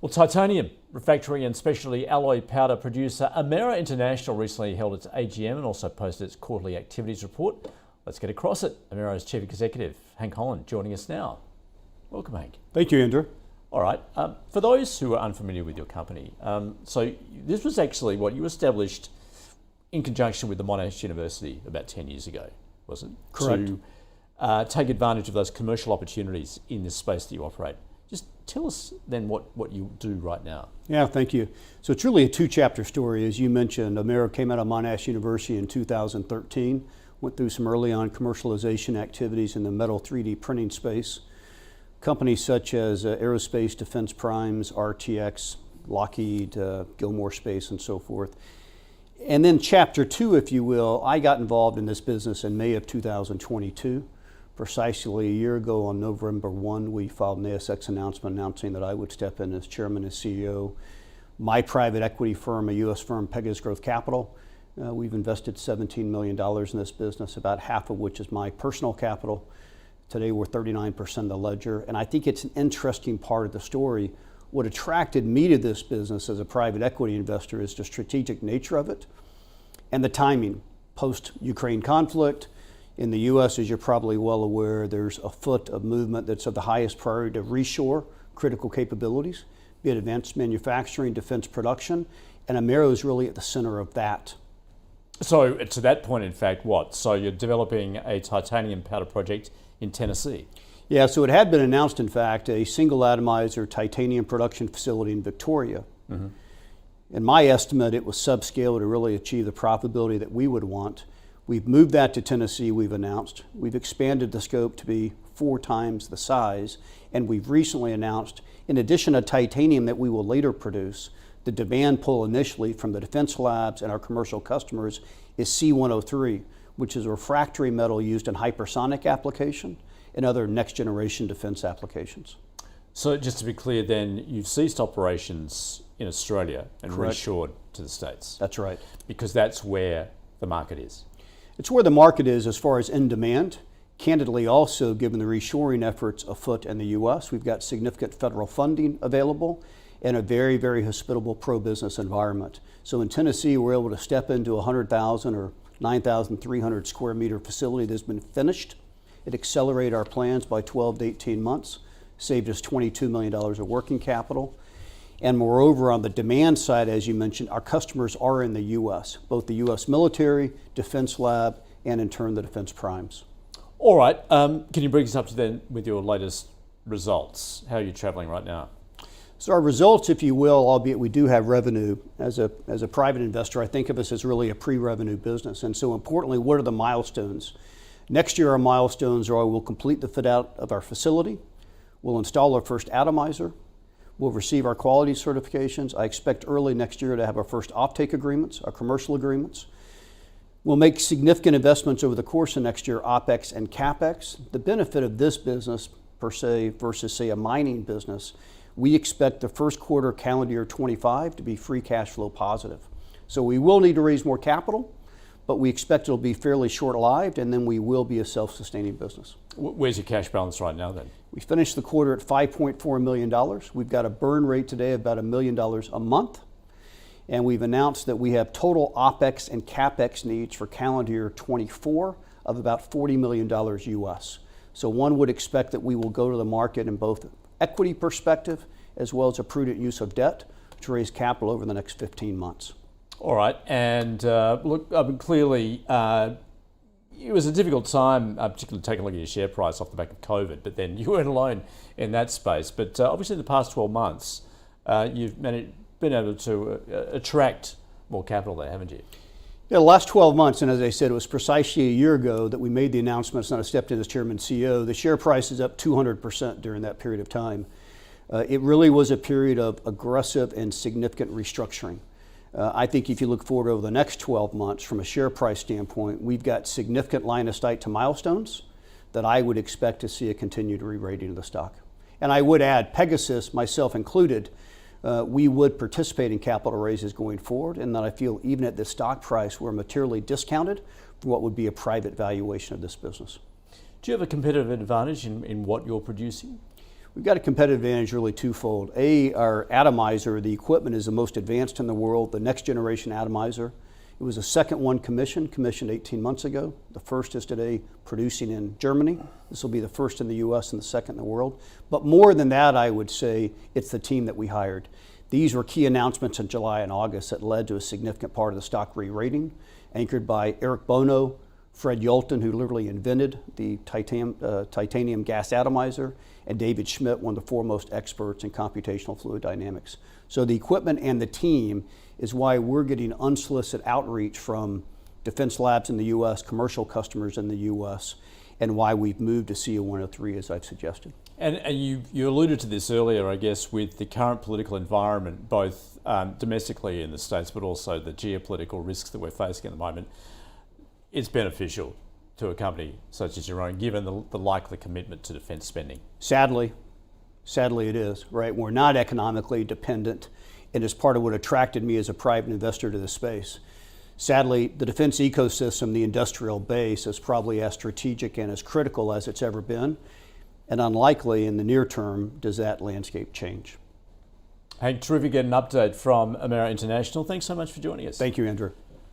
Well, titanium refractory and specialty alloy powder producer Amaero International recently held its AGM and also posted its quarterly activities report. Let's get across it. Amaero's Chief Executive, Hank Holland, joining us now. Welcome, Hank. Thank you, Andrew. All right. For those who are unfamiliar with your company, so this was actually what you established in conjunction with the Monash University about 10 years ago, wasn't it? Correct. To take advantage of those commercial opportunities in this space that you operate. Just tell us then what you do right now. Yeah, thank you. So it's really a two-chapter story. As you mentioned, Amaero came out of Monash University in 2013, went through some early on commercialization activities in the metal 3D printing space. Companies such as Aerospace, Defense Primes, RTX, Lockheed, Gilmore Space, and so forth. And then chapter two, if you will, I got involved in this business in May of 2022. Precisely a year ago on November 1, we filed an ASX announcement announcing that I would step in as chairman and CEO. My private equity firm, a U.S. firm, Pegasus Growth Capital, we've invested $17 million in this business, about half of which is my personal capital. Today we're 39% of the ledger, and I think it's an interesting part of the story. What attracted me to this business as a private equity investor is the strategic nature of it and the timing. Post-Ukraine conflict, in the U.S., as you're probably well aware, there's a foot of movement that's of the highest priority to reshore critical capabilities, be it advanced manufacturing, defense production, and Amaero is really at the center of that. So to that point, in fact, what? So you're developing a titanium powder project in Tennessee? Yeah, so it had been announced, in fact, a single atomizer titanium production facility in Victoria. Mm-hmm. In my estimate, it was subscale to really achieve the profitability that we would want. We've moved that to Tennessee, we've announced. We've expanded the scope to be 4 times the size, and we've recently announced, in addition to titanium that we will later produce, the demand pull initially from the defense labs and our commercial customers is C103, which is a refractory metal used in hypersonic application and other next generation defense applications. So just to be clear then, you've ceased operations in Australia and Correct. reshored to the States. That's right. Because that's where the market is. It's where the market is as far as in demand. Candidly also, given the reshoring efforts afoot in the U.S., we've got significant federal funding available and a very, very hospitable pro-business environment. So in Tennessee, we're able to step into a 100,000 or 9,300 square meter facility that's been finished. It accelerated our plans by 12 to 18 months, saved us $22 million of working capital. And moreover, on the demand side, as you mentioned, our customers are in the U.S., both the U.S. military, defense lab, and in turn the defense primes. All right, can you bring us up to then with your latest results? How are you traveling right now? So our results, if you will, albeit we do have revenue, as a private investor, I think of us as really a pre-revenue business. And so importantly, what are the milestones? Next year, our milestones are we'll complete the fit out of our facility, we'll install our first atomizer, we'll receive our quality certifications. I expect early next year to have our first offtake agreements, our commercial agreements. We'll make significant investments over the course of next year, OPEX and CAPEX. The benefit of this business per se versus say a mining business, we expect the first quarter calendar year 25 to be free cash flow positive. So we will need to raise more capital, but we expect it'll be fairly short-lived, and then we will be a self-sustaining business. Where's your cash balance right now then? We finished the quarter at $5.4 million. We've got a burn rate today of about $1 million a month, and we've announced that we have total OPEX and CAPEX needs for calendar year 24 of about $40 million US. So one would expect that we will go to the market in both equity perspective as well as a prudent use of debt to raise capital over the next 15 months. All right, and look, I mean, clearly it was a difficult time, particularly taking a look at your share price off the back of COVID, but then you weren't alone in that space. But obviously in the past 12 months, you've been able to attract more capital there, haven't you? Yeah, the last 12 months, and as I said, it was precisely a year ago that we made the announcements and I stepped in as chairman and CEO. The share price is up 200% during that period of time. It really was a period of aggressive and significant restructuring. I think if you look forward over the next 12 months from a share price standpoint, we've got significant line of sight to milestones that I would expect to see a continued re-rating of the stock. And I would add, Pegasus, myself included, we would participate in capital raises going forward, and that I feel even at the stock price, we're materially discounted for what would be a private valuation of this business. Do you have a competitive advantage in what you're producing? We've got a competitive advantage really twofold. Our atomizer, the equipment is the most advanced in the world, the next generation atomizer. It was the second one commissioned 18 months ago. The first is today producing in Germany. This will be the first in the US and the second in the world. But more than that, I would say it's the team that we hired. These were key announcements in July and August that led to a significant part of the stock re-rating, anchored by Eric Bono, Fred Yelton, who literally invented the titanium gas atomizer, and David Schmidt, one of the foremost experts in computational fluid dynamics. So the equipment and the team is why we're getting unsolicited outreach from defense labs in the US, commercial customers in the US, and why we've moved to CO 103 as I've suggested. And you alluded to this earlier, I guess, with the current political environment, both domestically in the States, but also the geopolitical risks that we're facing at the moment. It's beneficial to a company such as your own, given the likely commitment to defence spending. Sadly it is, right? We're not economically dependent, and it's part of what attracted me as a private investor to the space. Sadly, the defense ecosystem, the industrial base, is probably as strategic and as critical as it's ever been, and unlikely in the near term does that landscape change. Hank, terrific to get an update from Amaero International. Thanks so much for joining us. Thank you, Andrew.